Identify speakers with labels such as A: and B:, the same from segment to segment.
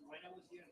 A: When I was here,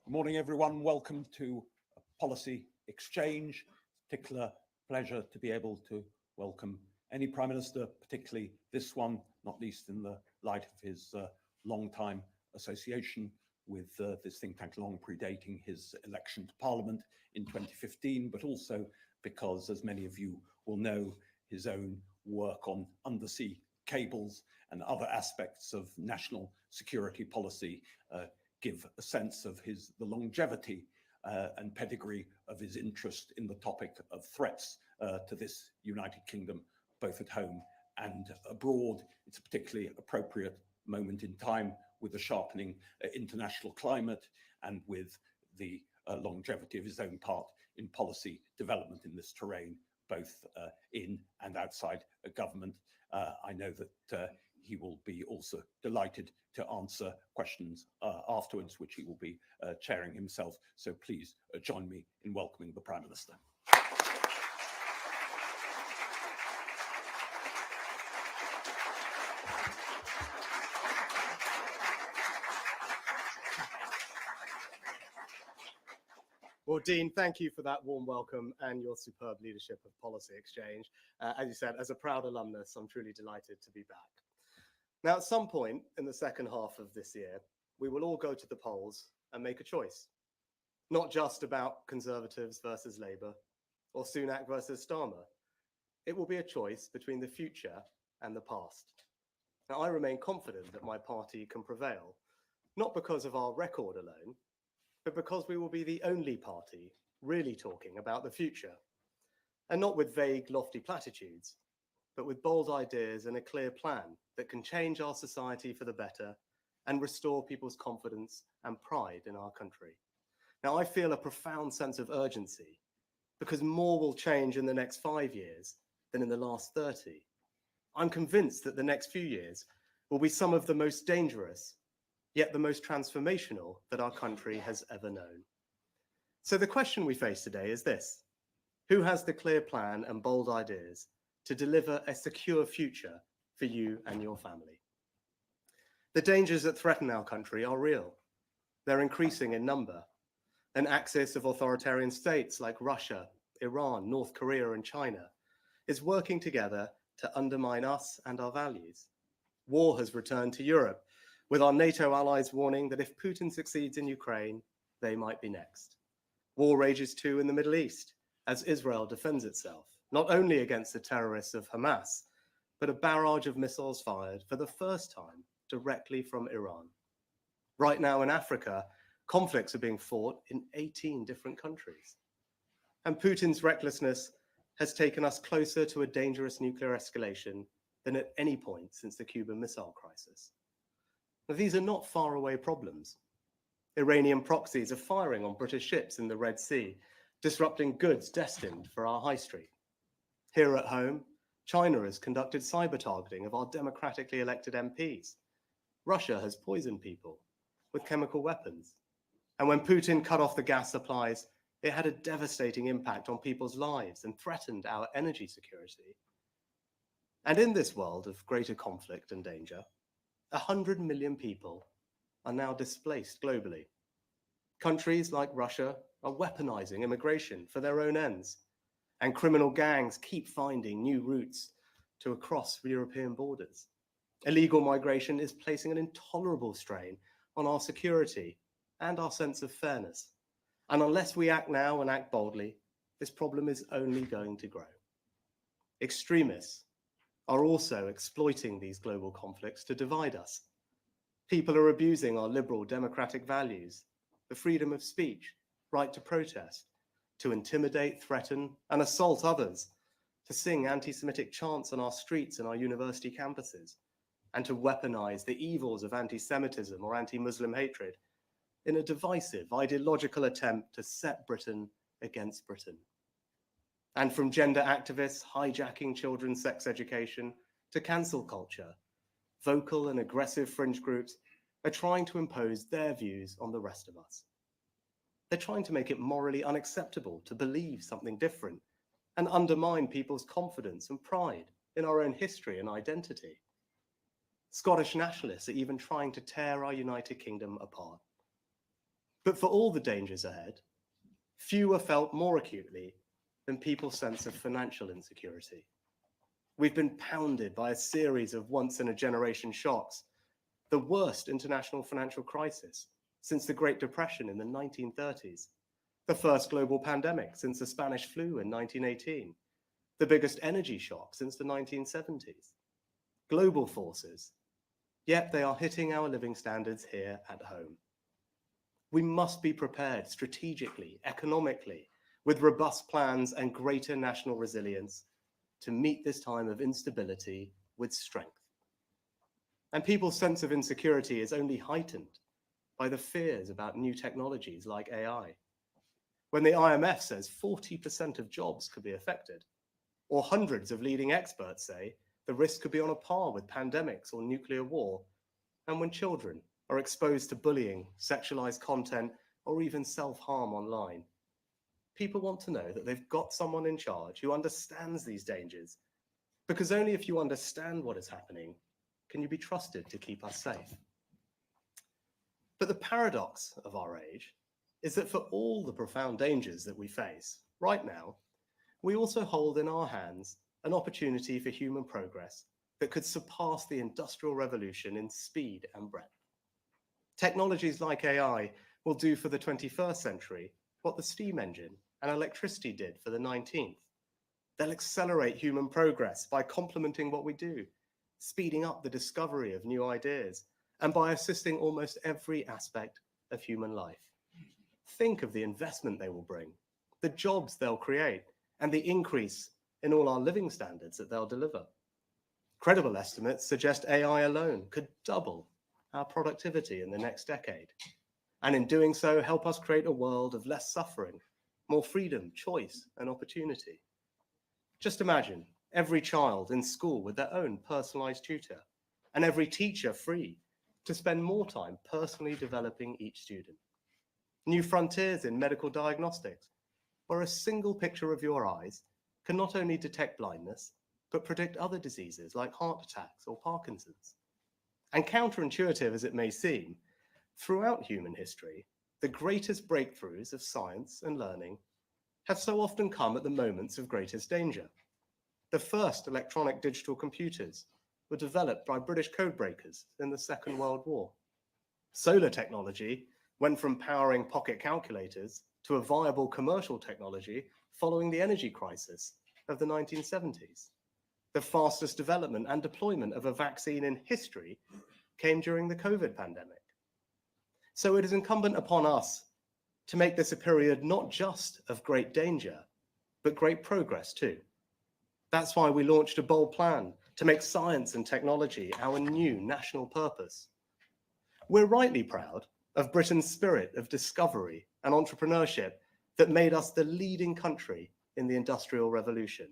A: Good morning, everyone. Welcome to Policy Exchange. Particular pleasure to be able to welcome any Prime Minister, particularly this one, not least in the light of his long-time association with this think tank, long predating his election to Parliament in 2015, but also because, as many of you will know, his own work on undersea cables and other aspects of national security policy give a sense of the longevity and pedigree of his interest in the topic of threats to this United Kingdom, both at home and abroad. It's a particularly appropriate moment in time with the sharpening international climate and with the longevity of his own part in policy development in this terrain, both in and outside government. I know that he will be also delighted to answer questions afterwards, which he will be chairing himself. So please join me in welcoming the Prime Minister.
B: Well, Dean, thank you for that warm welcome and your superb leadership of Policy Exchange. As you said, as a proud alumnus, I'm truly delighted to be back. Now, at some point in the second half of this year, we will all go to the polls and make a choice, not just about Conservatives versus Labour or Sunak versus Starmer. It will be a choice between the future and the past. Now, I remain confident that my party can prevail, not because of our record alone, but because we will be the only party really talking about the future, and not with vague, lofty platitudes, but with bold ideas and a clear plan that can change our society for the better and restore people's confidence and pride in our country. Now, I feel a profound sense of urgency because more will change in the next 5 years than in the last 30. I'm convinced that the next few years will be some of the most dangerous, yet the most transformational that our country has ever known. So the question we face today is this: who has the clear plan and bold ideas to deliver a secure future for you and your family? The dangers that threaten our country are real. They're increasing in number. An axis of authoritarian states like Russia, Iran, North Korea, and China is working together to undermine us and our values. War has returned to Europe, with our NATO allies warning that if Putin succeeds in Ukraine, they might be next. War rages too in the Middle East, as Israel defends itself, not only against the terrorists of Hamas, but a barrage of missiles fired for the first time directly from Iran. Right now in Africa, conflicts are being fought in 18 different countries. And Putin's recklessness has taken us closer to a dangerous nuclear escalation than at any point since the Cuban Missile Crisis. Now, these are not faraway problems. Iranian proxies are firing on British ships in the Red Sea, disrupting goods destined for our high street. Here at home, China has conducted cyber targeting of our democratically elected MPs. Russia has poisoned people with chemical weapons. And when Putin cut off the gas supplies, it had a devastating impact on people's lives and threatened our energy security. And in this world of greater conflict and danger, 100 million people are now displaced globally. Countries like Russia, are weaponizing immigration for their own ends, and criminal gangs keep finding new routes to across European borders. Illegal migration is placing an intolerable strain on our security and our sense of fairness. And unless we act now and act boldly, this problem is only going to grow. Extremists are also exploiting these global conflicts to divide us. People are abusing our liberal democratic values, the freedom of speech, right to protest, to intimidate, threaten, and assault others, to sing anti-Semitic chants on our streets and our university campuses, and to weaponize the evils of anti-Semitism or anti-Muslim hatred in a divisive, ideological attempt to set Britain against Britain. And from gender activists hijacking children's sex education to cancel culture, vocal and aggressive fringe groups are trying to impose their views on the rest of us. They're trying to make it morally unacceptable to believe something different and undermine people's confidence and pride in our own history and identity. Scottish nationalists are even trying to tear our United Kingdom apart. But for all the dangers ahead, few are felt more acutely than people's sense of financial insecurity. We've been pounded by a series of once-in-a-generation shocks, the worst international financial crisis since the Great Depression in the 1930s, the first global pandemic since the Spanish flu in 1918, the biggest energy shock since the 1970s. Global forces, yet they are hitting our living standards here at home. We must be prepared strategically, economically, with robust plans and greater national resilience to meet this time of instability with strength. And people's sense of insecurity is only heightened by the fears about new technologies like AI. When the IMF says 40% of jobs could be affected, or hundreds of leading experts say the risk could be on a par with pandemics or nuclear war, and when children are exposed to bullying, sexualized content, or even self-harm online, people want to know that they've got someone in charge who understands these dangers, because only if you understand what is happening can you be trusted to keep us safe. But the paradox of our age is that for all the profound dangers that we face right now, we also hold in our hands an opportunity for human progress that could surpass the Industrial Revolution in speed and breadth. Technologies like AI will do for the 21st century what the steam engine and electricity did for the 19th. They'll accelerate human progress by complementing what we do, speeding up the discovery of new ideas, and by assisting almost every aspect of human life. Think of the investment they will bring, the jobs they'll create, and the increase in all our living standards that they'll deliver. Credible estimates suggest AI alone could double our productivity in the next decade, and in doing so, help us create a world of less suffering, more freedom, choice, and opportunity. Just imagine every child in school with their own personalized tutor, and every teacher free to spend more time personally developing each student. New frontiers in medical diagnostics, where a single picture of your eyes can not only detect blindness, but predict other diseases like heart attacks or Parkinson's. And counterintuitive as it may seem, throughout human history, the greatest breakthroughs of science and learning have so often come at the moments of greatest danger. The first electronic digital computers were developed by British codebreakers in the Second World War. Solar technology went from powering pocket calculators to a viable commercial technology following the energy crisis of the 1970s. The fastest development and deployment of a vaccine in history came during the COVID pandemic. So it is incumbent upon us to make this a period not just of great danger, but great progress too. That's why we launched a bold plan to make science and technology our new national purpose. We're rightly proud of Britain's spirit of discovery and entrepreneurship that made us the leading country in the Industrial Revolution.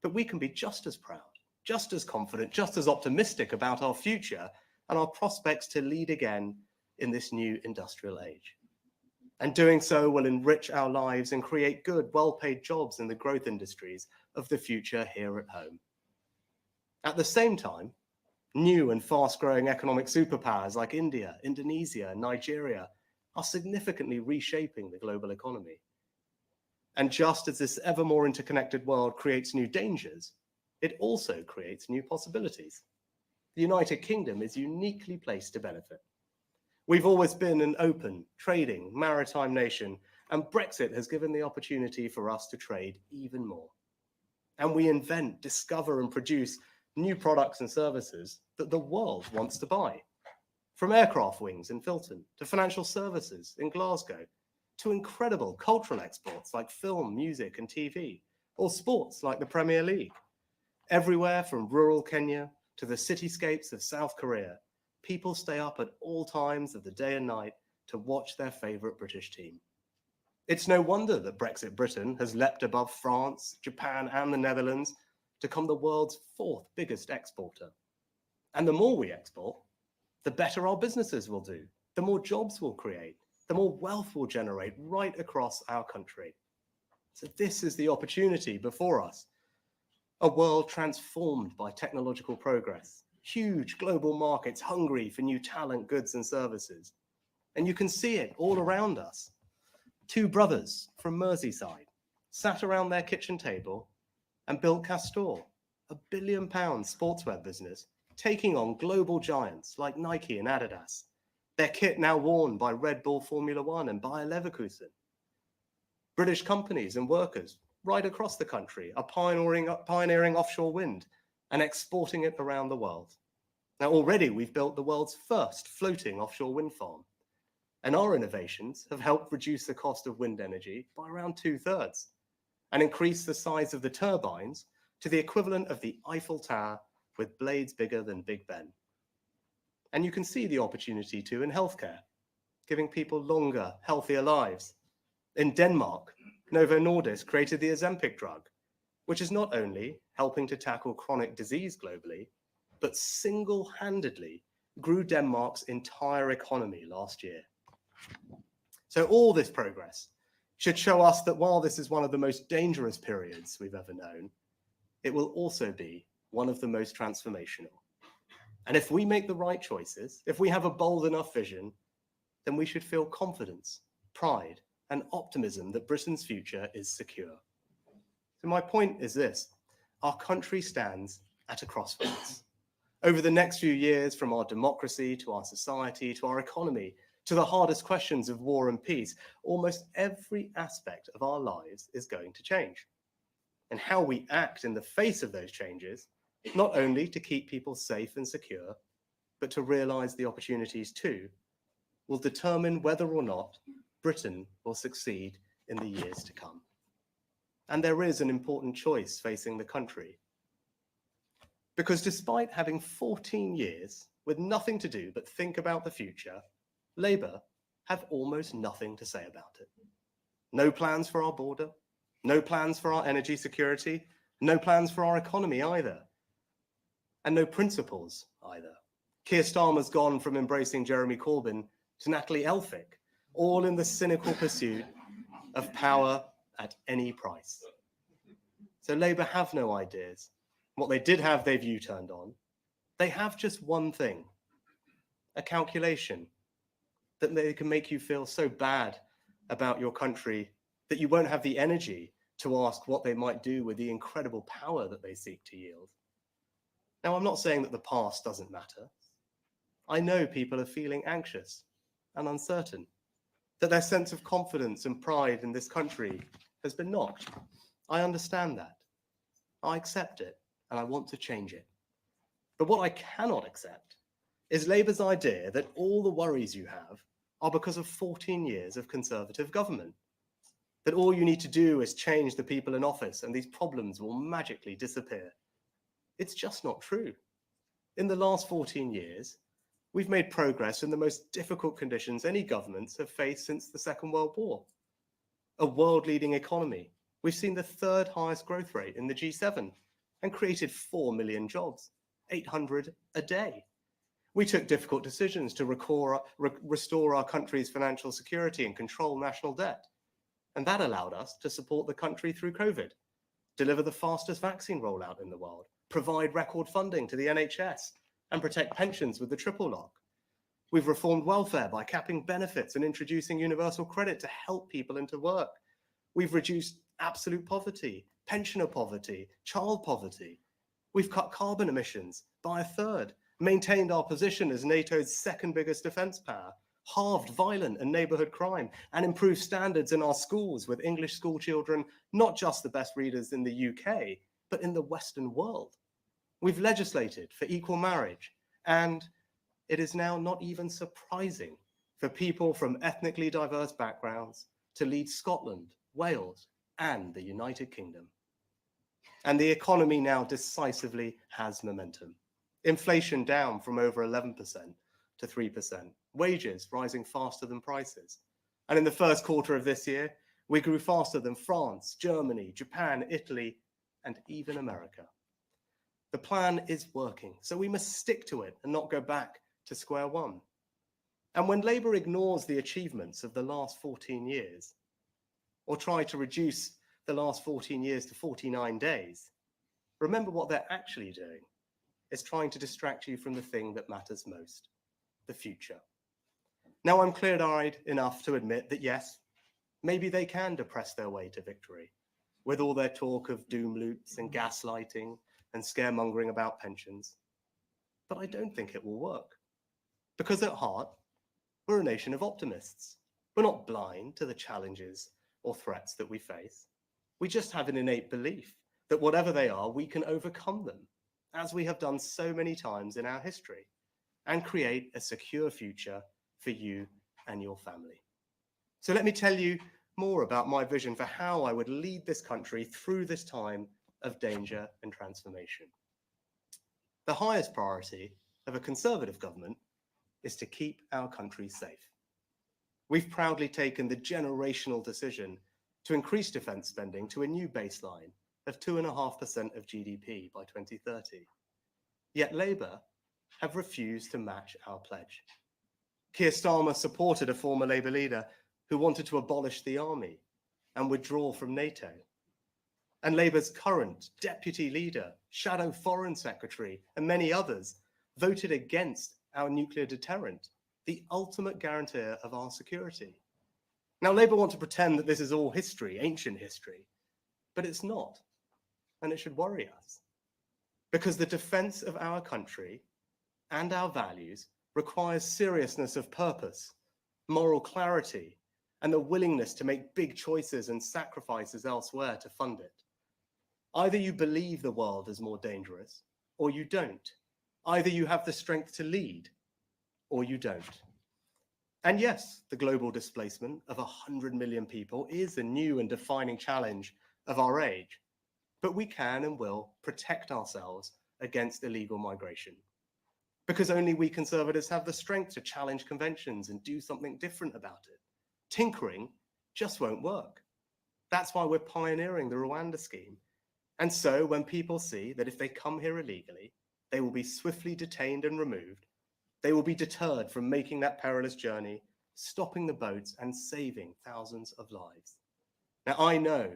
B: But we can be just as proud, just as confident, just as optimistic about our future and our prospects to lead again in this new industrial age. And doing so will enrich our lives and create good, well-paid jobs in the growth industries of the future here at home. At the same time, new and fast-growing economic superpowers like India, Indonesia, and Nigeria are significantly reshaping the global economy. And just as this ever more interconnected world creates new dangers, it also creates new possibilities. The United Kingdom is uniquely placed to benefit. We've always been an open, trading, maritime nation, and Brexit has given the opportunity for us to trade even more. And we invent, discover, and produce new products and services that the world wants to buy. From aircraft wings in Filton, to financial services in Glasgow, to incredible cultural exports like film, music, and TV, or sports like the Premier League. Everywhere from rural Kenya to the cityscapes of South Korea, people stay up at all times of the day and night to watch their favourite British team. It's no wonder that Brexit Britain has leapt above France, Japan, and the Netherlands to become the world's fourth biggest exporter. And the more we export, the better our businesses will do, the more jobs we'll create, the more wealth we'll generate right across our country. So this is the opportunity before us. A world transformed by technological progress, huge global markets hungry for new talent, goods, and services. And you can see it all around us. Two brothers from Merseyside sat around their kitchen table and built Castor, a £1 billion sportswear business, taking on global giants like Nike and Adidas. Their kit now worn by Red Bull Formula One and Bayer Leverkusen. British companies and workers right across the country are pioneering offshore wind and exporting it around the world. Now already we've built the world's first floating offshore wind farm, and our innovations have helped reduce the cost of wind energy by around 2/3 and increase the size of the turbines to the equivalent of the Eiffel Tower with blades bigger than Big Ben. And you can see the opportunity too in healthcare, giving people longer, healthier lives. In Denmark, Novo Nordisk created the Ozempic drug, which is not only helping to tackle chronic disease globally, but single-handedly grew Denmark's entire economy last year. So all this progress should show us that while this is one of the most dangerous periods we've ever known, it will also be one of the most transformational. And if we make the right choices, if we have a bold enough vision, then we should feel confidence, pride, and optimism that Britain's future is secure. So my point is this: our country stands at a crossroads. Over the next few years, from our democracy to our society to our economy, to the hardest questions of war and peace, almost every aspect of our lives is going to change. And how we act in the face of those changes, not only to keep people safe and secure, but to realise the opportunities too, will determine whether or not Britain will succeed in the years to come. And there is an important choice facing the country. Because despite having 14 years with nothing to do but think about the future, Labour have almost nothing to say about it. No plans for our border, no plans for our energy security, no plans for our economy either, and no principles either. Keir Starmer's gone from embracing Jeremy Corbyn to Natalie Elphicke, all in the cynical pursuit of power at any price. So Labour have no ideas. What they did have, they've U-turned on. They have just one thing, a calculation that they can make you feel so bad about your country that you won't have the energy to ask what they might do with the incredible power that they seek to yield. Now, I'm not saying that the past doesn't matter. I know people are feeling anxious and uncertain, that their sense of confidence and pride in this country has been knocked. I understand that. I accept it, and I want to change it. But what I cannot accept is Labour's idea that all the worries you have are because of 14 years of Conservative government, that all you need to do is change the people in office and these problems will magically disappear. It's just not true. In the last 14 years, we've made progress in the most difficult conditions any governments have faced since the Second World War. A world-leading economy. We've seen the third highest growth rate in the G7 and created 4 million jobs, 800 a day. We took difficult decisions to restore our country's financial security and control national debt. And that allowed us to support the country through COVID, deliver the fastest vaccine rollout in the world, provide record funding to the NHS, and protect pensions with the triple lock. We've reformed welfare by capping benefits and introducing universal credit to help people into work. We've reduced absolute poverty, pensioner poverty, child poverty. We've cut carbon emissions by a third, maintained our position as NATO's second biggest defence power, halved violent and neighbourhood crime, and improved standards in our schools with English school children not just the best readers in the UK, but in the Western world. We've legislated for equal marriage, and it is now not even surprising for people from ethnically diverse backgrounds to lead Scotland, Wales, and the United Kingdom. And the economy now decisively has momentum. Inflation down from over 11% to 3%, wages rising faster than prices. And in the first quarter of this year, we grew faster than France, Germany, Japan, Italy, and even America. The plan is working, so we must stick to it and not go back to square one. And when Labour ignores the achievements of the last 14 years, or try to reduce the last 14 years to 49 days, remember what they're actually doing is trying to distract you from the thing that matters most, the future. Now I'm clear-eyed enough to admit that yes, maybe they can depress their way to victory with all their talk of doom loops and gaslighting and scaremongering about pensions. But I don't think it will work. Because at heart, we're a nation of optimists. We're not blind to the challenges or threats that we face. We just have an innate belief that whatever they are, we can overcome them, as we have done so many times in our history, and create a secure future for you and your family. So let me tell you more about my vision for how I would lead this country through this time of danger and transformation. The highest priority of a Conservative government is to keep our country safe. We've proudly taken the generational decision to increase defence spending to a new baseline of 2.5% of GDP by 2030. Yet Labour have refused to match our pledge. Keir Starmer supported a former Labour leader who wanted to abolish the army and withdraw from NATO. And Labour's current deputy leader, shadow foreign secretary, and many others voted against our nuclear deterrent, the ultimate guarantor of our security. Now, Labour want to pretend that this is all history, ancient history, but it's not, and it should worry us. Because the defence of our country and our values requires seriousness of purpose, moral clarity, and the willingness to make big choices and sacrifices elsewhere to fund it. Either you believe the world is more dangerous, or you don't. Either you have the strength to lead, or you don't. And yes, the global displacement of 100 million people is a new and defining challenge of our age, but we can and will protect ourselves against illegal migration. Because only we Conservatives have the strength to challenge conventions and do something different about it. Tinkering just won't work. That's why we're pioneering the Rwanda scheme. And so when people see that if they come here illegally, they will be swiftly detained and removed, they will be deterred from making that perilous journey, stopping the boats and saving thousands of lives. Now, I know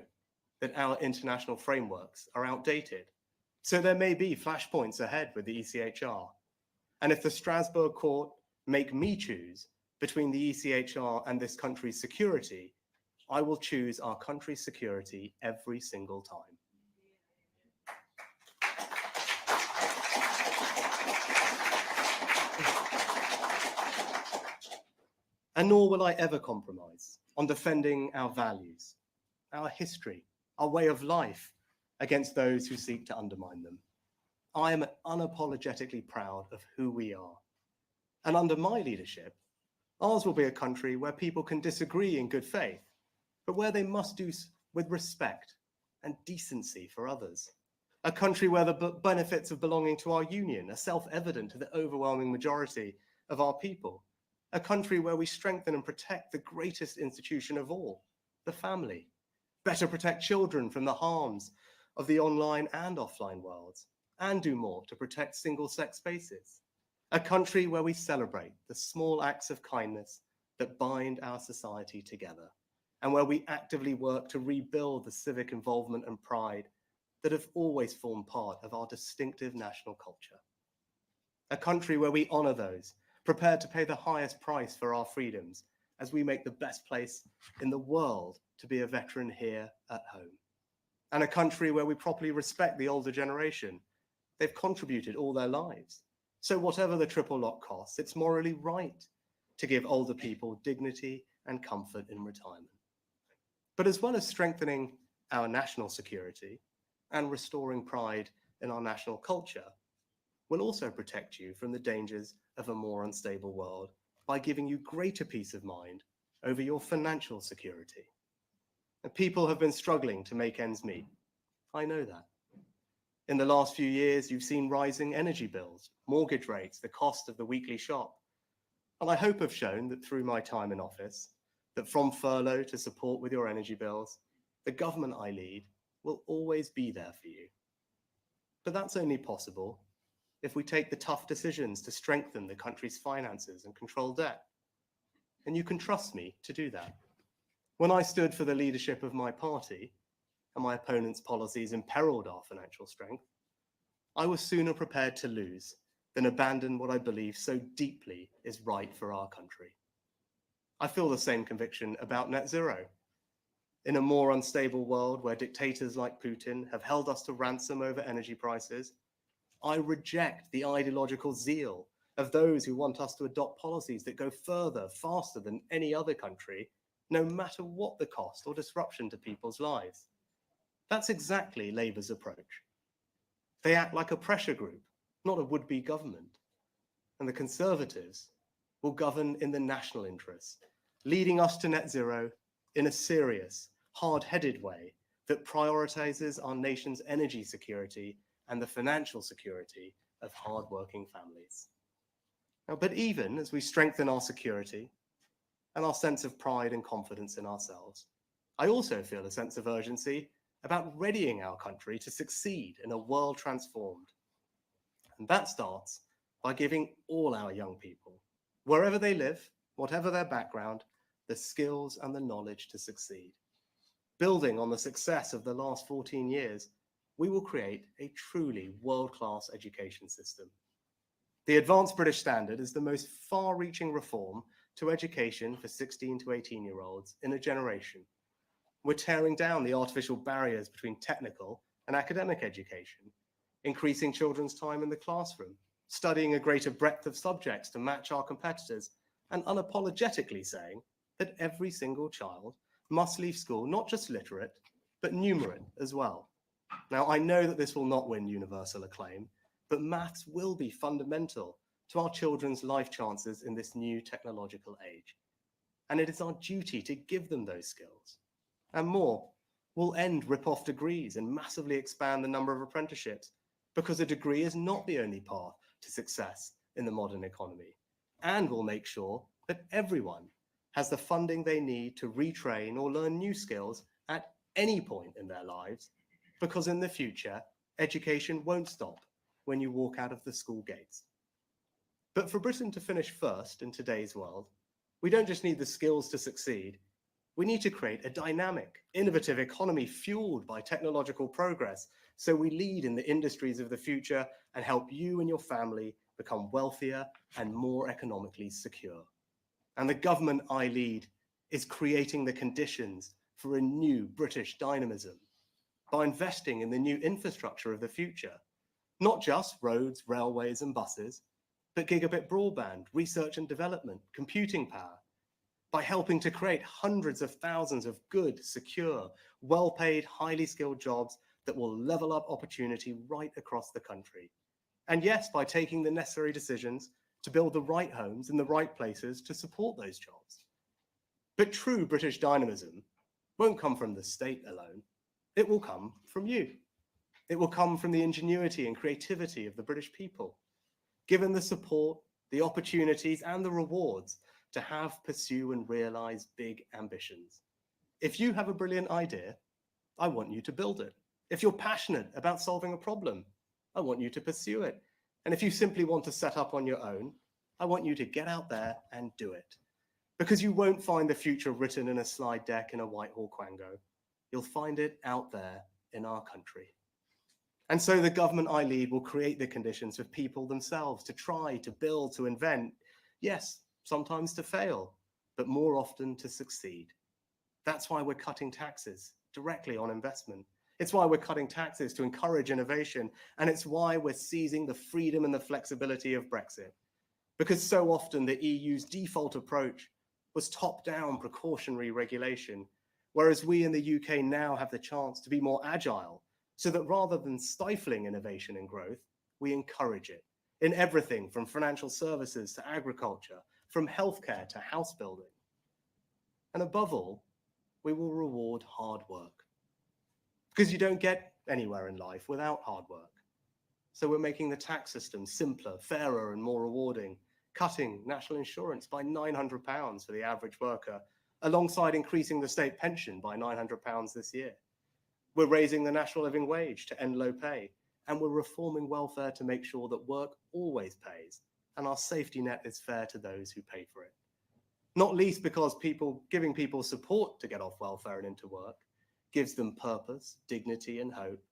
B: that our international frameworks are outdated, so there may be flashpoints ahead with the ECHR. And if the Strasbourg court make me choose between the ECHR and this country's security, I will choose our country's security every single time. And nor will I ever compromise on defending our values, our history, our way of life against those who seek to undermine them. I am unapologetically proud of who we are. And under my leadership, ours will be a country where people can disagree in good faith, but where they must do with respect and decency for others. A country where the benefits of belonging to our union are self-evident to the overwhelming majority of our people. A country where we strengthen and protect the greatest institution of all, the family. Better protect children from the harms of the online and offline worlds, and do more to protect single-sex spaces. A country where we celebrate the small acts of kindness that bind our society together, and where we actively work to rebuild the civic involvement and pride that have always formed part of our distinctive national culture. A country where we honour those prepared to pay the highest price for our freedoms as we make the best place in the world to be a veteran here at home. And a country where we properly respect the older generation. They've contributed all their lives. So whatever the triple lock costs, it's morally right to give older people dignity and comfort in retirement. But as well as strengthening our national security and restoring pride in our national culture, we'll also protect you from the dangers of a more unstable world by giving you greater peace of mind over your financial security. And people have been struggling to make ends meet. I know that. In the last few years, you've seen rising energy bills, mortgage rates, the cost of the weekly shop. And I hope I've shown that through my time in office, that from furlough to support with your energy bills, the government I lead will always be there for you. But that's only possible if we take the tough decisions to strengthen the country's finances and control debt. And you can trust me to do that. When I stood for the leadership of my party and my opponent's policies imperiled our financial strength, I was sooner prepared to lose than abandon what I believe so deeply is right for our country. I feel the same conviction about net zero. In a more unstable world where dictators like Putin have held us to ransom over energy prices, I reject the ideological zeal of those who want us to adopt policies that go further, faster than any other country, no matter what the cost or disruption to people's lives. That's exactly Labour's approach. They act like a pressure group, not a would-be government. And the Conservatives will govern in the national interest, leading us to net zero in a serious, hard-headed way that prioritises our nation's energy security and the financial security of hard-working families. Now, but even as we strengthen our security and our sense of pride and confidence in ourselves, I also feel a sense of urgency about readying our country to succeed in a world transformed. And that starts by giving all our young people, wherever they live, whatever their background, the skills and the knowledge to succeed. Building on the success of the last 14 years, we will create a truly world-class education system. The Advanced British Standard is the most far-reaching reform to education for 16 to 18-year-olds in a generation. We're tearing down the artificial barriers between technical and academic education, increasing children's time in the classroom, studying a greater breadth of subjects to match our competitors, and unapologetically saying that every single child must leave school not just literate, but numerate as well. Now, I know that this will not win universal acclaim, but maths will be fundamental to our children's life chances in this new technological age. And it is our duty to give them those skills. And more, we'll end rip-off degrees and massively expand the number of apprenticeships, because a degree is not the only path to success in the modern economy. And we'll make sure that everyone has the funding they need to retrain or learn new skills at any point in their lives, because in the future, education won't stop when you walk out of the school gates. But for Britain to finish first in today's world, we don't just need the skills to succeed. We need to create a dynamic, innovative economy fueled by technological progress, so we lead in the industries of the future and help you and your family become wealthier and more economically secure. And the government I lead is creating the conditions for a new British dynamism by investing in the new infrastructure of the future, not just roads, railways, and buses, but gigabit broadband, research and development, computing power, by helping to create hundreds of thousands of good, secure, well-paid, highly skilled jobs that will level up opportunity right across the country. And yes, by taking the necessary decisions to build the right homes in the right places to support those jobs. But true British dynamism won't come from the state alone. It will come from you. It will come from the ingenuity and creativity of the British people, given the support, the opportunities, and the rewards to have, pursue, and realize big ambitions. If you have a brilliant idea, I want you to build it. If you're passionate about solving a problem, I want you to pursue it. And if you simply want to set up on your own, I want you to get out there and do it. Because you won't find the future written in a slide deck in a Whitehall Quango. You'll find it out there in our country. And so the government I lead will create the conditions for people themselves to try, to build, to invent, Yes, sometimes to fail, but more often to succeed. That's why we're cutting taxes directly on investment. It's why we're cutting taxes to encourage innovation, and it's why we're seizing the freedom and the flexibility of Brexit. Because so often the EU's default approach was top-down precautionary regulation, whereas we in the UK now have the chance to be more agile, so that rather than stifling innovation and growth, we encourage it in everything from financial services to agriculture, from healthcare to house building. And above all, we will reward hard work. Because you don't get anywhere in life without hard work. So we're making the tax system simpler, fairer, and more rewarding, cutting national insurance by £900 for the average worker, alongside increasing the state pension by £900 this year. We're raising the national living wage to end low pay, and we're reforming welfare to make sure that work always pays, and our safety net is fair to those who pay for it. Not least because giving people support to get off welfare and into work gives them purpose, dignity, and hope.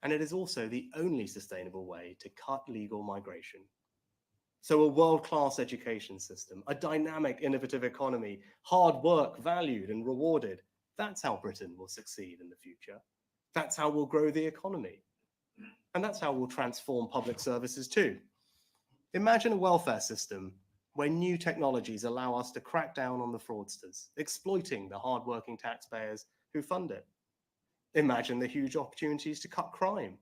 B: And it is also the only sustainable way to cut legal migration. So a world-class education system, a dynamic, innovative economy, hard work valued and rewarded, that's how Britain will succeed in the future. That's how we'll grow the economy. And that's how we'll transform public services too. Imagine a welfare system where new technologies allow us to crack down on the fraudsters, exploiting the hard-working taxpayers who fund it. Imagine the huge opportunities to cut crime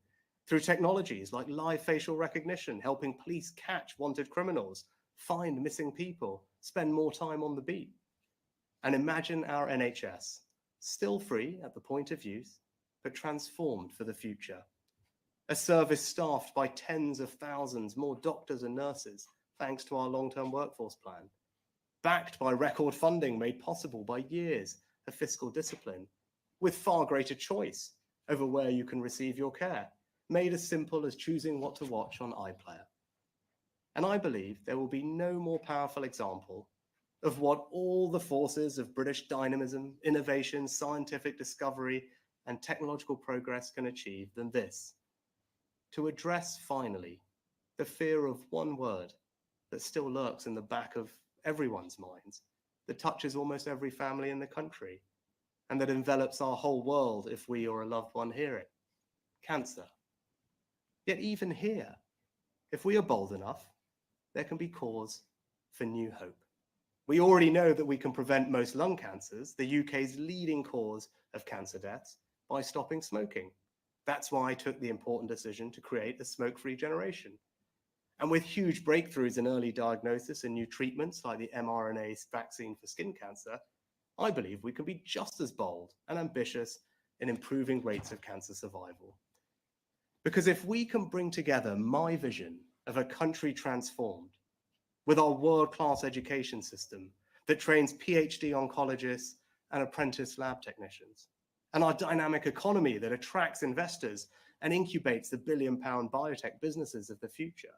B: through technologies like live facial recognition, helping police catch wanted criminals, find missing people, spend more time on the beat. And imagine our NHS, still free at the point of use, but transformed for the future. A service staffed by tens of thousands more doctors and nurses, thanks to our long-term workforce plan. Backed by record funding made possible by years of fiscal discipline, with far greater choice over where you can receive your care, made as simple as choosing what to watch on iPlayer. And I believe there will be no more powerful example of what all the forces of British dynamism, innovation, scientific discovery, and technological progress can achieve than this: to address finally the fear of one word that still lurks in the back of everyone's minds, that touches almost every family in the country, and that envelops our whole world if we or a loved one hear it: cancer. Yet even here, if we are bold enough, there can be cause for new hope. We already know that we can prevent most lung cancers, the UK's leading cause of cancer deaths, by stopping smoking. That's why I took the important decision to create a smoke-free generation. And with huge breakthroughs in early diagnosis and new treatments like the mRNA vaccine for skin cancer, I believe we can be just as bold and ambitious in improving rates of cancer survival. Because if we can bring together my vision of a country transformed with our world-class education system that trains PhD oncologists and apprentice lab technicians, and our dynamic economy that attracts investors and incubates the billion-pound biotech businesses of the future,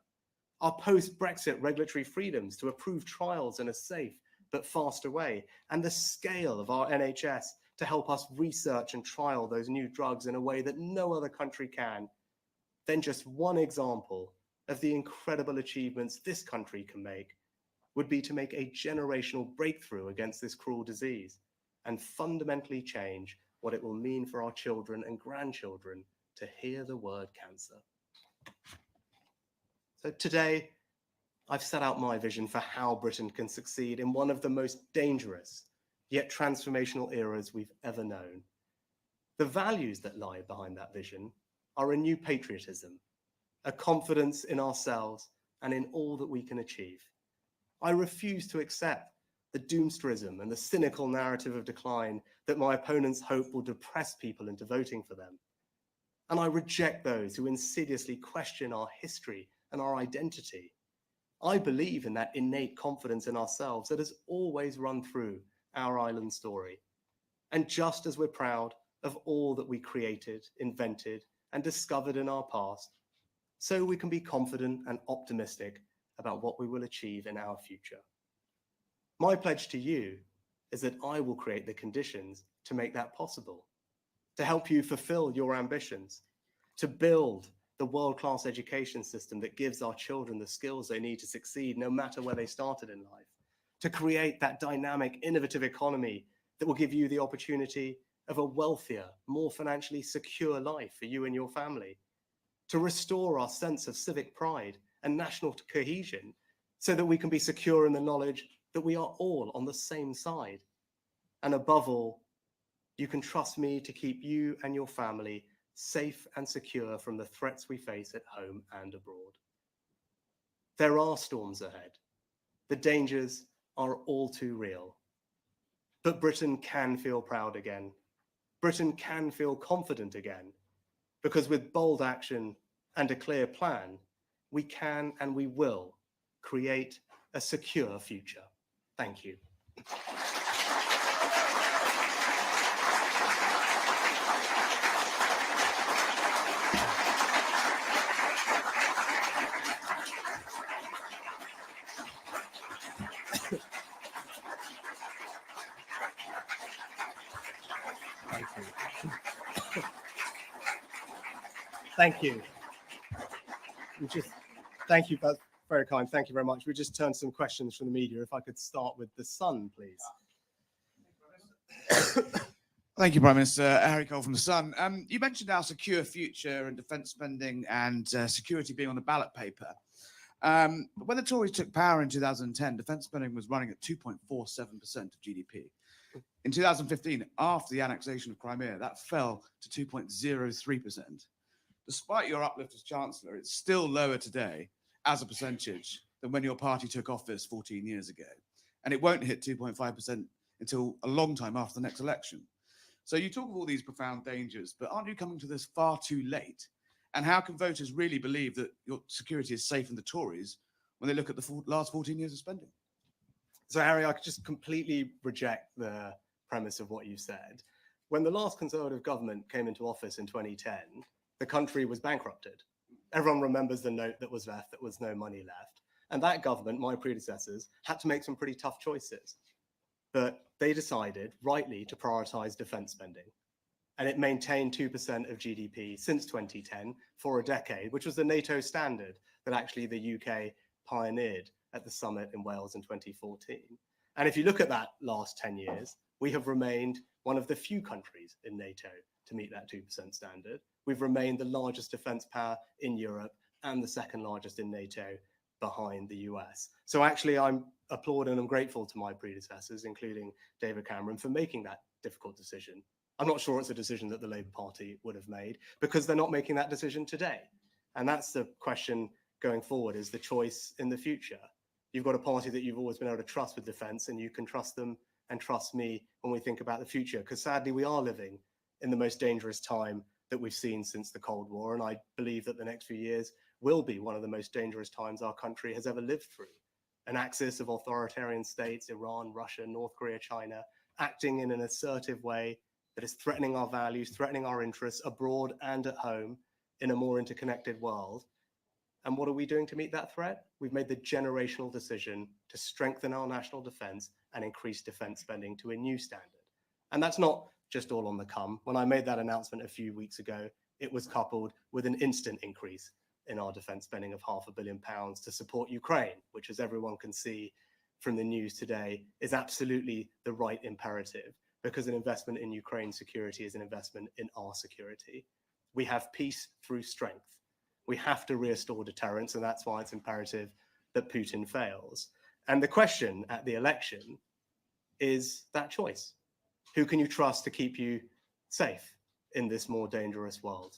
B: our post-Brexit regulatory freedoms to approve trials in a safe but faster way, and the scale of our NHS to help us research and trial those new drugs in a way that no other country can, then just one example of the incredible achievements this country can make would be to make a generational breakthrough against this cruel disease and fundamentally change what it will mean for our children and grandchildren to hear the word cancer. So today, I've set out my vision for how Britain can succeed in one of the most dangerous yet transformational eras we've ever known. The values that lie behind that vision are a new patriotism, a confidence in ourselves and in all that we can achieve. I refuse to accept the doomsterism and the cynical narrative of decline that my opponents hope will depress people into voting for them. And I reject those who insidiously question our history and our identity. I believe in that innate confidence in ourselves that has always run through our island story. And just as we're proud of all that we created, invented, and discovered in our past, so we can be confident and optimistic about what we will achieve in our future. My pledge to you is that I will create the conditions to make that possible, to help you fulfill your ambitions, to build the world-class education system that gives our children the skills they need to succeed no matter where they started in life, to create that dynamic, innovative economy that will give you the opportunity of a wealthier, more financially secure life for you and your family, to restore our sense of civic pride and national cohesion so that we can be secure in the knowledge that we are all on the same side. And above all, you can trust me to keep you and your family safe and secure from the threats we face at home and abroad. There are storms ahead. The dangers are all too real. But Britain can feel proud again. Britain can feel confident again, because with bold action and a clear plan, we can and we will create a secure future. Thank you. Thank you. Thank you, that's very kind. Thank you very much. We just turned some questions from the media. If I could start with the Sun, please.
C: Thank you, Prime Minister. Harry Cole from The Sun. You mentioned our secure future and defence spending and security being on the ballot paper. But when the Tories took power in 2010, defence spending was running at 2.47% of GDP. In 2015, after the annexation of Crimea, that fell to 2.03%. Despite your uplift as Chancellor, it's still lower today as a percentage than when your party took office 14 years ago. And it won't hit 2.5% until a long time after the next election. So you talk of all these profound dangers, but aren't you coming to this far too late? And how can voters really believe that your security is safe in the Tories when they look at the last 14 years of spending?
B: So, Harry, I could just completely reject the premise of what you said. When the last Conservative government came into office in 2010, the country was bankrupted. Everyone remembers the note that was left, that was no money left. And that government, my predecessors, had to make some pretty tough choices. But they decided, rightly, to prioritise defence spending. And it maintained 2% of GDP since 2010 for a decade, which was the NATO standard that actually the UK pioneered at the summit in Wales in 2014. And if you look at that last 10 years, we have remained one of the few countries in NATO to meet that 2% standard. We've remained the largest defence power in Europe and the second largest in NATO behind the US. So actually, I'm applauding and I'm grateful to my predecessors, including David Cameron, for making that difficult decision. I'm not sure it's a decision that the Labour Party would have made, because they're not making that decision today. And that's the question going forward, is the choice in the future. You've got a party that you've always been able to trust with defence, and you can trust them and trust me when we think about the future, because sadly we are living in the most dangerous time that we've seen since the Cold War. And I believe that the next few years will be one of the most dangerous times our country has ever lived through. An axis of authoritarian states, Iran, Russia, North Korea, China, acting in an assertive way that is threatening our values, threatening our interests abroad and at home in a more interconnected world. And what are we doing to meet that threat? We've made the generational decision to strengthen our national defence and increase defence spending to a new standard. And that's not just all on the come. When I made that announcement a few weeks ago, it was coupled with an instant increase in our defence spending of £500 million to support Ukraine, which, as everyone can see from the news today, is absolutely the right imperative, because an investment in Ukraine's security is an investment in our security. We have peace through strength. We have to restore deterrence, and that's why it's imperative that Putin fails. And the question at the election is that choice. Who can you trust to keep you safe in this more dangerous world?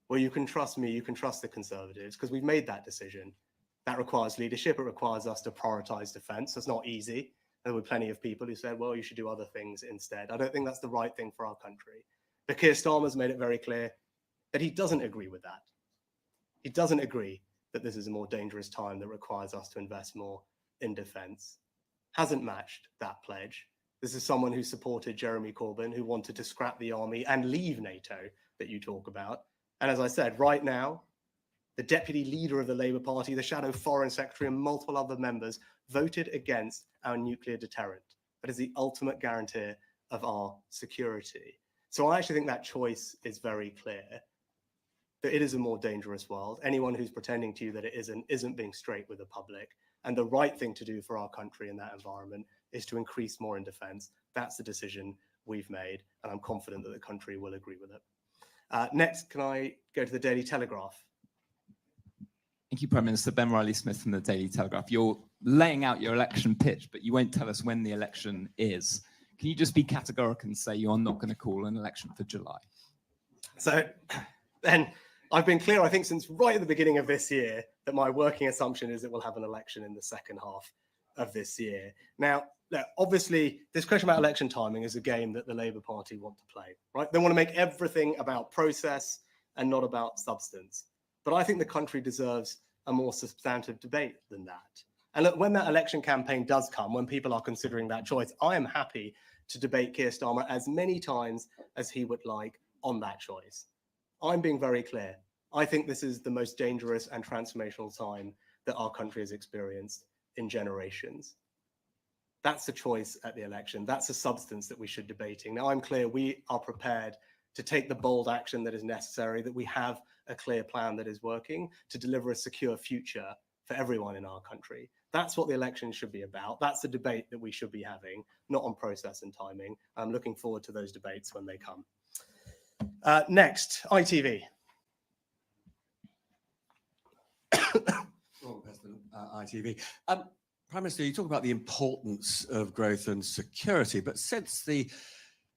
B: Well, you can trust me, you can trust the Conservatives, because we've made that decision. That requires leadership. It requires us to prioritise defence. It's not easy. There were plenty of people who said, well, you should do other things instead. I don't think that's the right thing for our country. But Keir Starmer's made it very clear that he doesn't agree with that. He doesn't agree that this is a more dangerous time that requires us to invest more in defence. Hasn't matched that pledge. This is someone who supported Jeremy Corbyn, who wanted to scrap the army and leave NATO that you talk about. And as I said, right now, the deputy leader of the Labour Party, the shadow foreign secretary, and multiple other members voted against our nuclear deterrent. That is the ultimate guarantor of our security. So I actually think that choice is very clear. that it is a more dangerous world. Anyone who's pretending to you that it isn't being straight with the public. And the right thing to do for our country in that environment is to increase more in defence. That's the decision we've made, and I'm confident that the country will agree with it. Next, can I go to the Daily Telegraph?
D: Thank you, Prime Minister. Ben Riley-Smith from the Daily Telegraph. You're laying out your election pitch, but you won't tell us when the election is. Can you just be categorical and say you're not going to call an election for July?
B: So, Ben, I've been clear, I think, since right at the beginning of this year, that my working assumption is that we'll have an election in the second half of this year. Now, obviously, this question about election timing is a game that the Labour Party want to play, right? They want to make everything about process and not about substance. But I think the country deserves a more substantive debate than that. And look, when that election campaign does come, when people are considering that choice, I am happy to debate Keir Starmer as many times as he would like on that choice. I'm being very clear. I think this is the most dangerous and transformational time that our country has experienced in generations. That's the choice at the election. That's the substance that we should be debating. Now, I'm clear we are prepared to take the bold action that is necessary, that we have a clear plan that is working to deliver a secure future for everyone in our country. That's what the election should be about. That's the debate that we should be having, not on process and timing. I'm looking forward to those debates when they come. Next, ITV.
E: ITV. Prime Minister, you talk about the importance of growth and security, but since the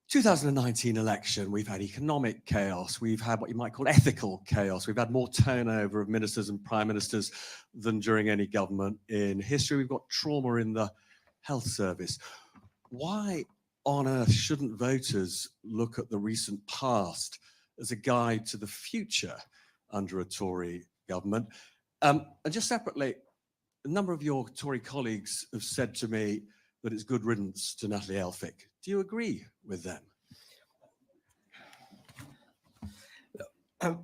E: 2019 election, we've had economic chaos. We've had what you might call ethical chaos. We've had more turnover of ministers and prime ministers than during any government in history. We've got trauma in the health service. Why on earth shouldn't voters look at the recent past as a guide to the future under a Tory government? And just separately, a number of your Tory colleagues have said to me that it's good riddance to Natalie Elphicke. Do you agree with them?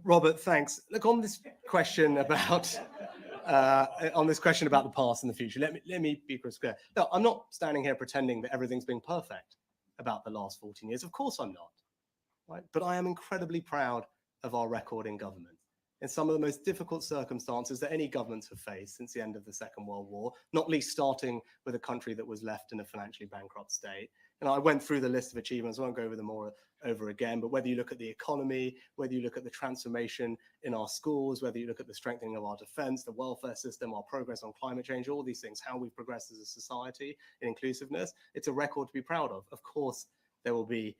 B: Robert, thanks. Look, on this question about the past and the future, let me be crystal clear. No, I'm not standing here pretending that everything's been perfect about the last 14 years. Of course I'm not, right? But I am incredibly proud of our record in government. In some of the most difficult circumstances that any governments have faced since the end of the Second World War, not least starting with a country that was left in a financially bankrupt state. And I went through the list of achievements, I won't go over them all over again, but whether you look at the economy, whether you look at the transformation in our schools, whether you look at the strengthening of our defense, the welfare system, our progress on climate change, all these things, how we've progressed as a society in inclusiveness, it's a record to be proud of. Of course, there will be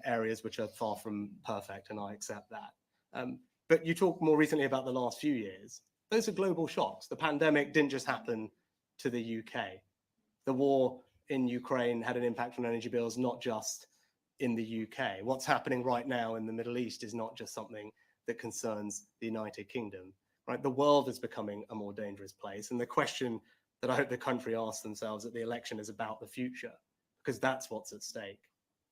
B: areas which are far from perfect, and I accept that. But you talk more recently about the last few years. Those are global shocks. The pandemic didn't just happen to the UK. The war in Ukraine had an impact on energy bills, not just in the UK. What's happening right now in the Middle East is not just something that concerns the United Kingdom, right? The world is becoming a more dangerous place. And the question that I hope the country asks themselves at the election is about the future, because that's what's at stake.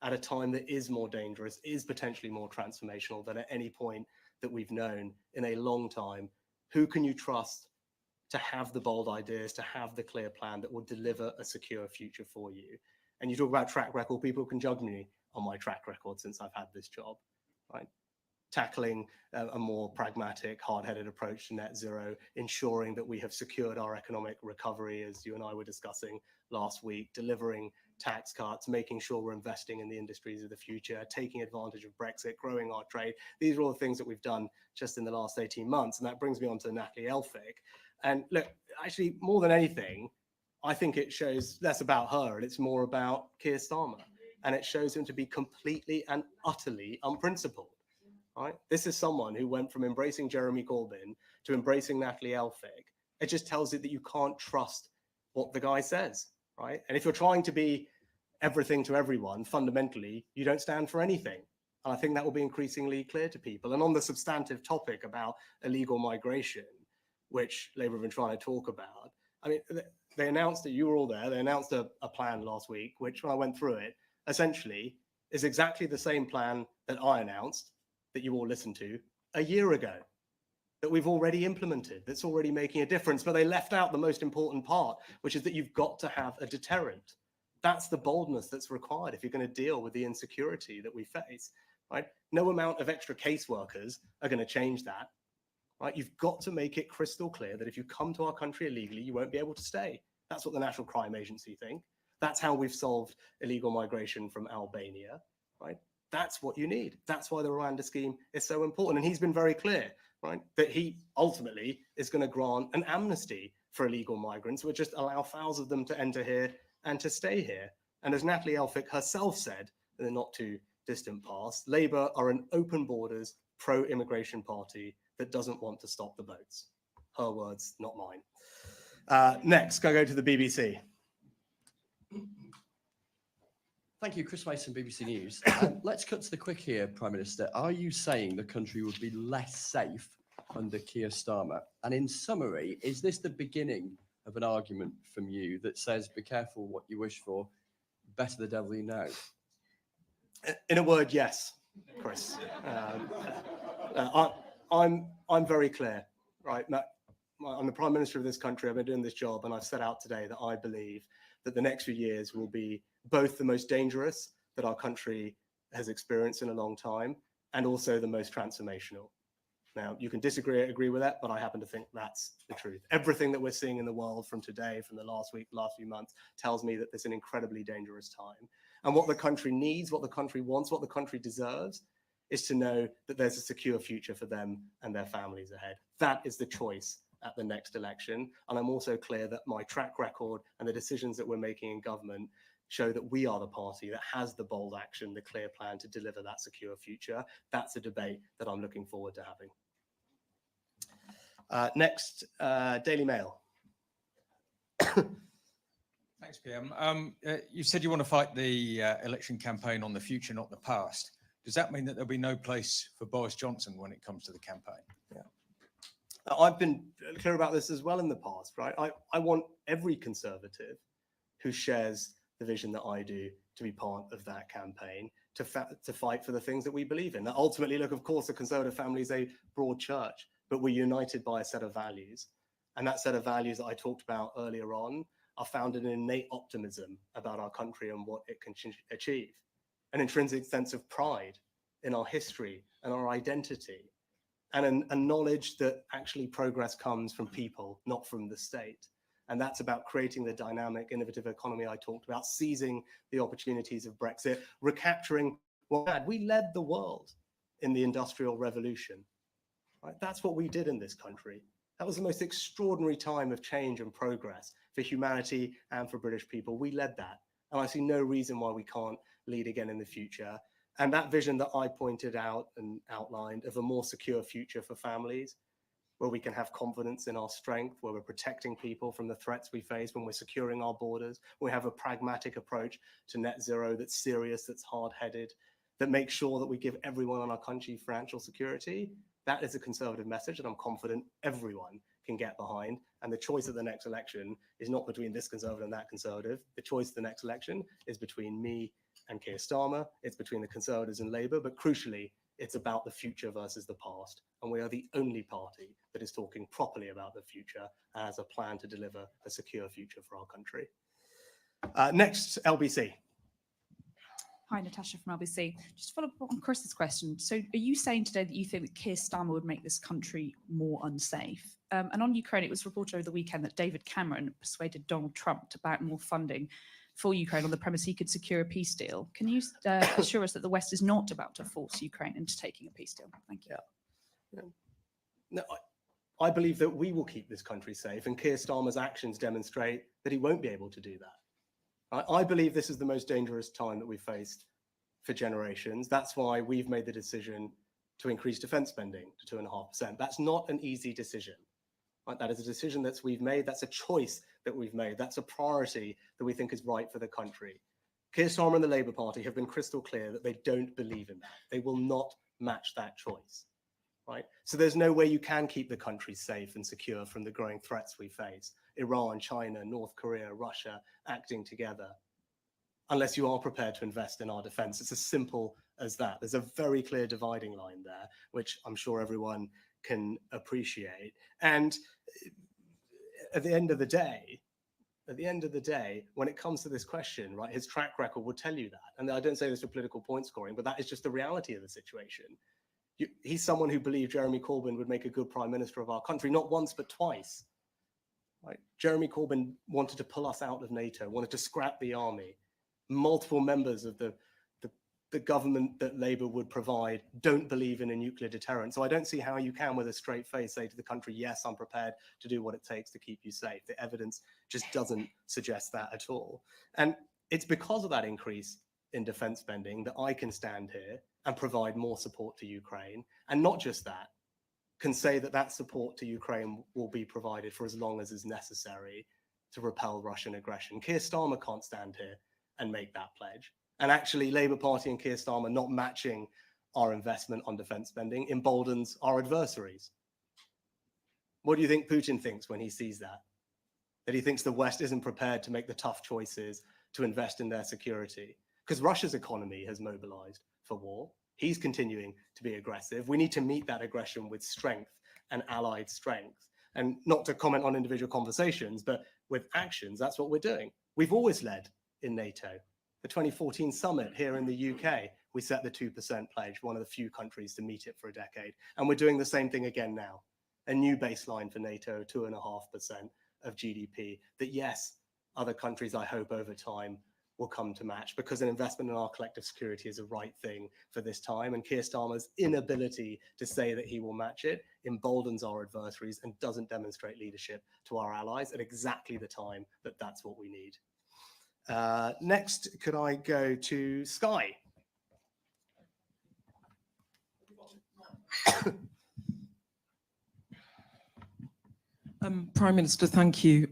B: At a time that is more dangerous, is potentially more transformational than at any point that we've known in a long time, who can you trust to have the bold ideas, to have the clear plan that will deliver a secure future for you? And you talk about track record, people can judge me on my track record since I've had this job, right? Tackling a more pragmatic, hard-headed approach to net zero, ensuring that we have secured our economic recovery, as you and I were discussing last week, delivering tax cuts, making sure we're investing in the industries of the future, taking advantage of Brexit, growing our trade. These are all the things that we've done just in the last 18 months. And that brings me on to Natalie Elphicke. And look, actually, more than anything, I think it shows less about her and it's more about Keir Starmer. And it shows him to be completely and utterly unprincipled. Right? This is someone who went from embracing Jeremy Corbyn to embracing Natalie Elphicke. It just tells you that you can't trust what the guy says, right? And if you're trying to be everything to everyone, fundamentally, you don't stand for anything. And I think that will be increasingly clear to people. And on the substantive topic about illegal migration, which Labour have been trying to talk about, I mean, they announced that you were all there. They announced a plan last week, which when I went through it, essentially is exactly the same plan that I announced, that you all listened to a year ago, that we've already implemented, that's already making a difference. But they left out the most important part, which is that you've got to have a deterrent. That's the boldness that's required if you're going to deal with the insecurity that we face, right? No amount of extra caseworkers are going to change that. right? You've got to make it crystal clear that if you come to our country illegally, you won't be able to stay. That's what the National Crime Agency think. That's how we've solved illegal migration from Albania, right? That's what you need. That's why the Rwanda scheme is so important. And he's been very clear, right, that he ultimately is going to grant an amnesty for illegal migrants, which just allow thousands of them to enter here and to stay here. And as Natalie Elphicke herself said in the not too distant past, Labour are an open borders, pro-immigration party that doesn't want to stop the boats. Her words, not mine. Next, can I go to the BBC?
F: Thank you, Chris Mason, BBC News. Let's cut to the quick here, Prime Minister. Are you saying the country would be less safe under Keir Starmer? And in summary, is this the beginning of an argument from you that says, be careful what you wish for, better the devil you know?
B: In a word, yes, Chris. I'm very clear, right? I'm the Prime Minister of this country. I've been doing this job, and I've set out today that I believe that the next few years will be both the most dangerous that our country has experienced in a long time, and also the most transformational. Now, you can disagree, agree with that, but I happen to think that's the truth. Everything that we're seeing in the world from today, from the last week, last few months, tells me that it's an incredibly dangerous time. And what the country needs, what the country wants, what the country deserves, is to know that there's a secure future for them and their families ahead. That is the choice at the next election. And I'm also clear that my track record and the decisions that we're making in government show that we are the party that has the bold action, the clear plan to deliver that secure future. That's a debate that I'm looking forward to having. Next, Daily Mail.
G: Thanks, PM. You said you want to fight the election campaign on the future, not the past. Does that mean that there'll be no place for Boris Johnson when it comes to the campaign?
B: Yeah. I've been clear about this as well in the past, right? I want every Conservative who shares the vision that I do to be part of that campaign, to fight for the things that we believe in. Now, ultimately, look, of course, the Conservative family is a broad church, but we're united by a set of values. And that set of values that I talked about earlier on are founded in innate optimism about our country and what it can achieve, an intrinsic sense of pride in our history and our identity, and a knowledge that actually progress comes from people, not from the state. And that's about creating the dynamic, innovative economy I talked about, seizing the opportunities of Brexit, recapturing what we had. We led the world in the Industrial Revolution. Right? That's what we did in this country. That was the most extraordinary time of change and progress for humanity and for British people. We led that. And I see no reason why we can't lead again in the future. And that vision that I pointed out and outlined of a more secure future for families, where we can have confidence in our strength, where we're protecting people from the threats we face, when we're securing our borders, we have a pragmatic approach to net zero that's serious, that's hard-headed, that makes sure that we give everyone in our country financial security. That is a Conservative message that I'm confident everyone can get behind. And the choice of the next election is not between this Conservative and that Conservative. The choice of the next election is between me and Keir Starmer. It's between the Conservatives and Labour, but crucially, it's about the future versus the past. And we are the only party that is talking properly about the future as a plan to deliver a secure future for our country. Next, LBC.
H: Hi, Natasha from LBC. Just to follow up on Chris's question. So are you saying today that you think that Keir Starmer would make this country more unsafe? And on Ukraine, it was reported over the weekend that David Cameron persuaded Donald Trump to back more funding for Ukraine on the premise he could secure a peace deal. Can you assure us that the West is not about to force Ukraine into taking a peace deal? Thank you.
B: Yeah. No, I believe that we will keep this country safe, and Keir Starmer's actions demonstrate that he won't be able to do that. I believe this is the most dangerous time that we've faced for generations. That's why we've made the decision to increase defence spending to 2.5%. That's not an easy decision. Right? That is a decision that we've made. That's a choice that we've made. That's a priority that we think is right for the country. Keir Starmer and the Labour Party have been crystal clear that they don't believe in that. They will not match that choice. Right? So there's no way you can keep the country safe and secure from the growing threats we face. Iran, China, North Korea, Russia acting together, unless you are prepared to invest in our defence. It's as simple as that. There's a very clear dividing line there, which I'm sure everyone can appreciate. And at the end of the day, when it comes to this question, right, his track record will tell you that. And I don't say this for political point scoring, but that is just the reality of the situation. He's someone who believed Jeremy Corbyn would make a good prime minister of our country, not once, but twice. Right? Jeremy Corbyn wanted to pull us out of NATO, wanted to scrap the army. Multiple members of the government that Labour would provide don't believe in a nuclear deterrent. So I don't see how you can, with a straight face, say to the country, yes, I'm prepared to do what it takes to keep you safe. The evidence just doesn't suggest that at all. And it's because of that increase in defence spending that I can stand here and provide more support to Ukraine. And not just that, can say that that support to Ukraine will be provided for as long as is necessary to repel Russian aggression. Keir Starmer can't stand here and make that pledge. And actually, Labour Party and Keir Starmer not matching our investment on defence spending emboldens our adversaries. What do you think Putin thinks when he sees that? That he thinks the West isn't prepared to make the tough choices to invest in their security? Because Russia's economy has mobilized for war. He's continuing to be aggressive. We need to meet that aggression with strength and allied strength. And not to comment on individual conversations, but with actions, that's what we're doing. We've always led in NATO. The 2014 summit here in the UK, we set the 2% pledge, one of the few countries to meet it for a decade. And we're doing the same thing again now. A new baseline for NATO, 2.5% of GDP, that yes, other countries, I hope over time, will come to match, because an investment in our collective security is a right thing for this time. And Keir Starmer's inability to say that he will match it emboldens our adversaries and doesn't demonstrate leadership to our allies at exactly the time that that's what we need. Next, could I go to Sky?
I: Prime Minister, thank you.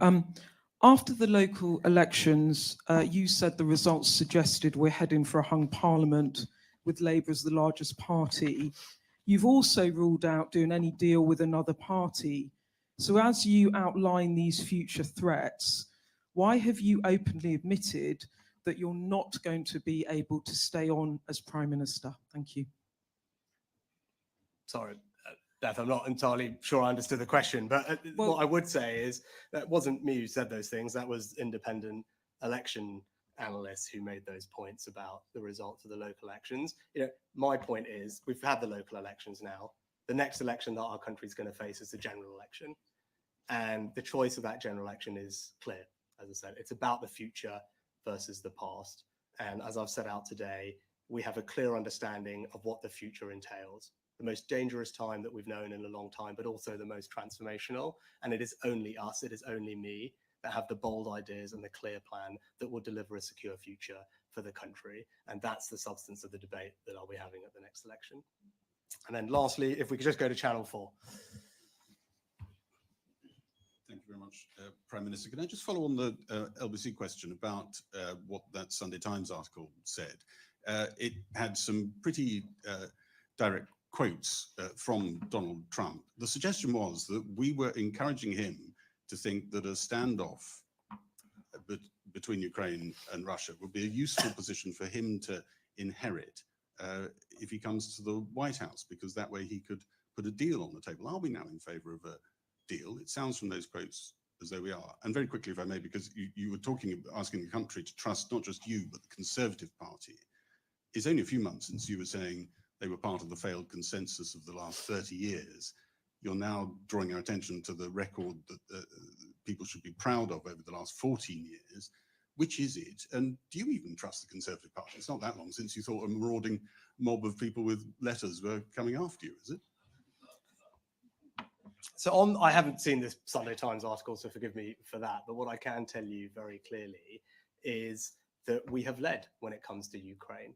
I: After the local elections, you said the results suggested we're heading for a hung parliament with Labour as the largest party. You've also ruled out doing any deal with another party. So as you outline these future threats, why have you openly admitted that you're not going to be able to stay on as Prime Minister? Thank you.
B: Sorry, Beth, I'm not entirely sure I understood the question, but what I would say is that wasn't me who said those things. That was independent election analysts who made those points about the results of the local elections. You know, my point is we've had the local elections now. The next election that our country is going to face is the general election. And the choice of that general election is clear. As I said, it's about the future versus the past. And as I've set out today, we have a clear understanding of what the future entails. The most dangerous time that we've known in a long time, but also the most transformational. And it is only us, it is only me that have the bold ideas and the clear plan that will deliver a secure future for the country. And that's the substance of the debate that I'll be having at the next election. And then lastly, if we could just go to Channel 4.
J: Thank you very much, Prime Minister. Can I just follow on the LBC question about what that Sunday Times article said? It had some pretty direct quotes from Donald Trump. The suggestion was that we were encouraging him to think that a standoff between Ukraine and Russia would be a useful position for him to inherit if he comes to the White House, because that way he could put a deal on the table. Are we now in favor of a deal? It sounds from those quotes as though we are. And very quickly, if I may, because you were asking the country to trust not just you, but the Conservative Party. It's only a few months since you were saying they were part of the failed consensus of the last 30 years. You're now drawing our attention to the record that people should be proud of over the last 14 years. Which is it? And do you even trust the Conservative Party? It's not that long since you thought a marauding mob of people with letters were coming after you, is it?
B: So I haven't seen this Sunday Times article, so forgive me for that. But what I can tell you very clearly is that we have led when it comes to Ukraine,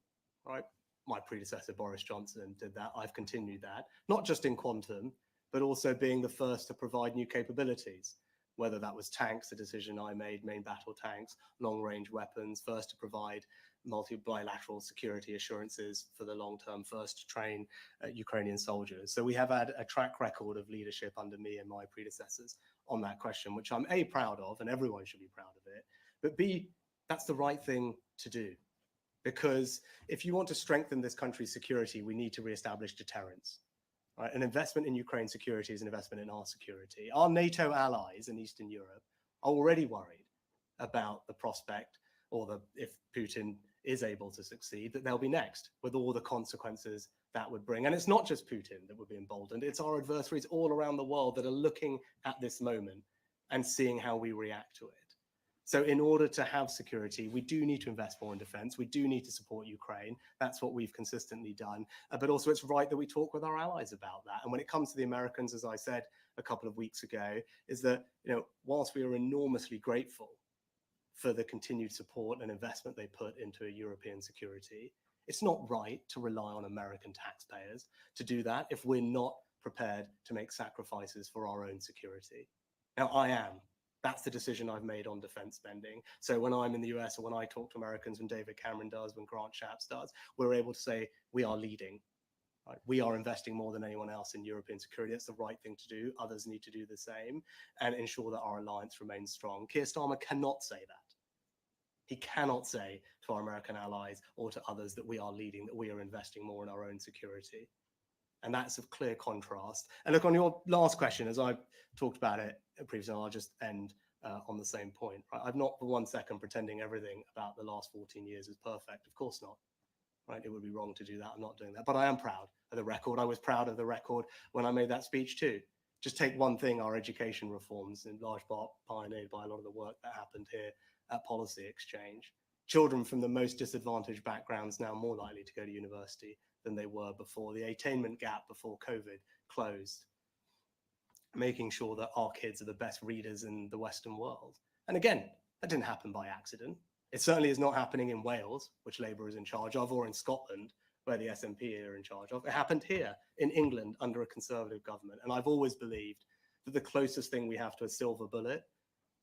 B: right? My predecessor, Boris Johnson, did that. I've continued that, not just in quantum, but also being the first to provide new capabilities, whether that was tanks, a decision I made, main battle tanks, long-range weapons, first to provide multi-bilateral security assurances for the long term, first to train Ukrainian soldiers. So we have had a track record of leadership under me and my predecessors on that question, which I'm A, proud of, and everyone should be proud of it, but B, that's the right thing to do. Because if you want to strengthen this country's security, we need to reestablish deterrence. Right? An investment in Ukraine's security is an investment in our security. Our NATO allies in Eastern Europe are already worried about the prospect, or if Putin is able to succeed, that they'll be next with all the consequences that would bring. And it's not just Putin that would be emboldened, it's our adversaries all around the world that are looking at this moment and seeing how we react to it. So in order to have security, we do need to invest more in defense. We do need to support Ukraine. That's what we've consistently done. But also it's right that we talk with our allies about that. And when it comes to the Americans, as I said a couple of weeks ago, is that, whilst we are enormously grateful for the continued support and investment they put into a European security, it's not right to rely on American taxpayers to do that if we're not prepared to make sacrifices for our own security. Now, I am. That's the decision I've made on defense spending. So when I'm in the US or when I talk to Americans, when David Cameron does, when Grant Shapps does, we're able to say we are leading. Right? We are investing more than anyone else in European security. That's the right thing to do. Others need to do the same and ensure that our alliance remains strong. Keir Starmer cannot say that. He cannot say to our American allies or to others that we are leading, that we are investing more in our own security. And that's a clear contrast. And look, on your last question, as I've talked about it previously, I'll just end on the same point. Right? I'm not for 1 second pretending everything about the last 14 years is perfect. Of course not. Right? It would be wrong to do that. I'm not doing that. But I am proud of the record. I was proud of the record when I made that speech too. Just take one thing, our education reforms, in large part pioneered by a lot of the work that happened here at Policy Exchange. Children from the most disadvantaged backgrounds now more likely to go to university than they were before. The attainment gap before COVID closed. Making sure that our kids are the best readers in the Western world. And again, that didn't happen by accident. It certainly is not happening in Wales, which Labour is in charge of, or in Scotland, where the SNP are in charge of. It happened here in England under a Conservative government. And I've always believed that the closest thing we have to a silver bullet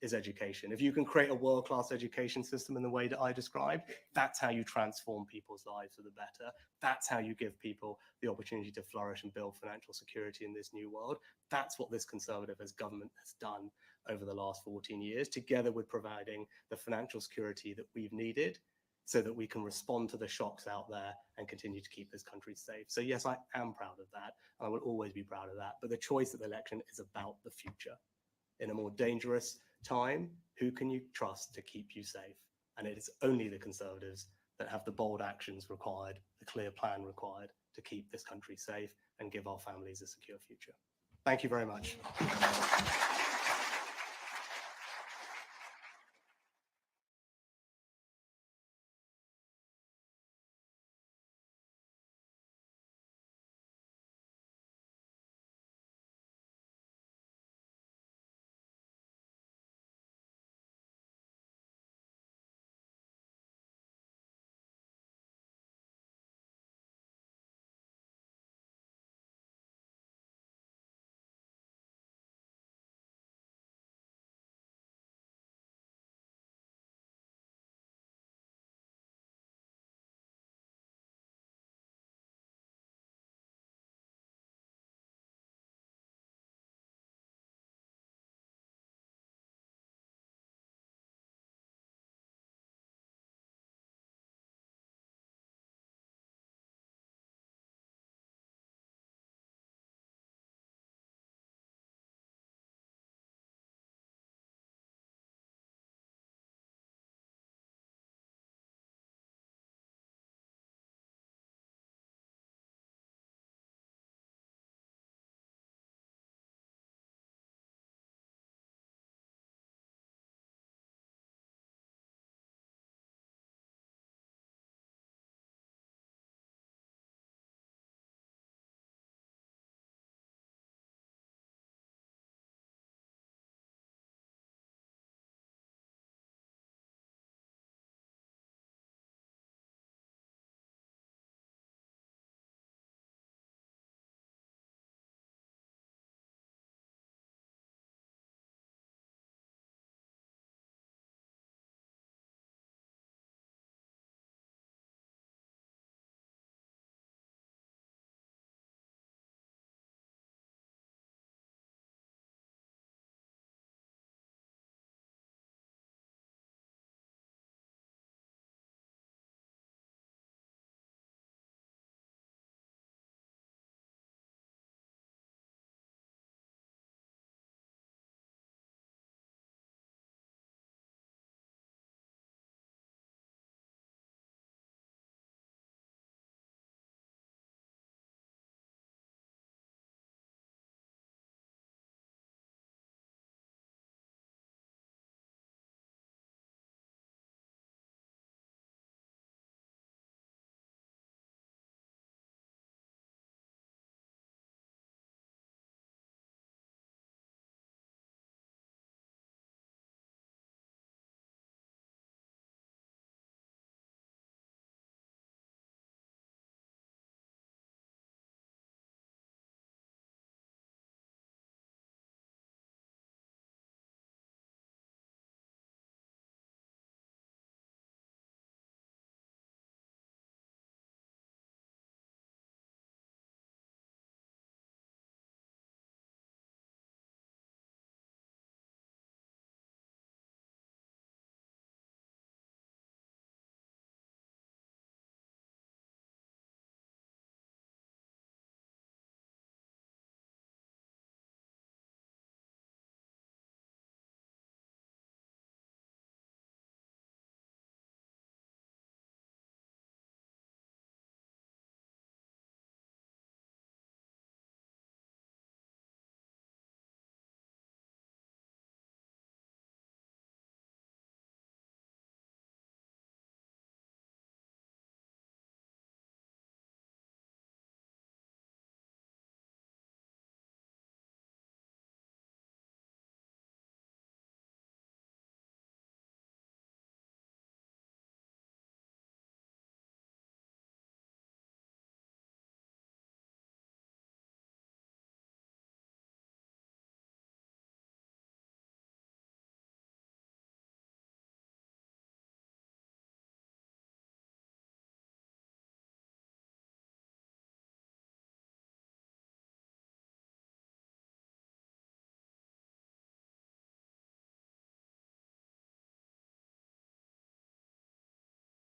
B: is education. If you can create a world-class education system in the way that I described, that's how you transform people's lives for the better. That's how you give people the opportunity to flourish and build financial security in this new world. That's what this Conservative government has done over the last 14 years, together with providing the financial security that we've needed so that we can respond to the shocks out there and continue to keep this country safe. So yes, I am proud of that. And I will always be proud of that. But the choice of the election is about the future. In a more dangerous time, who can you trust to keep you safe? And it is only the Conservatives that have the bold actions required, the clear plan required to keep this country safe and give our families a secure future. Thank you very much.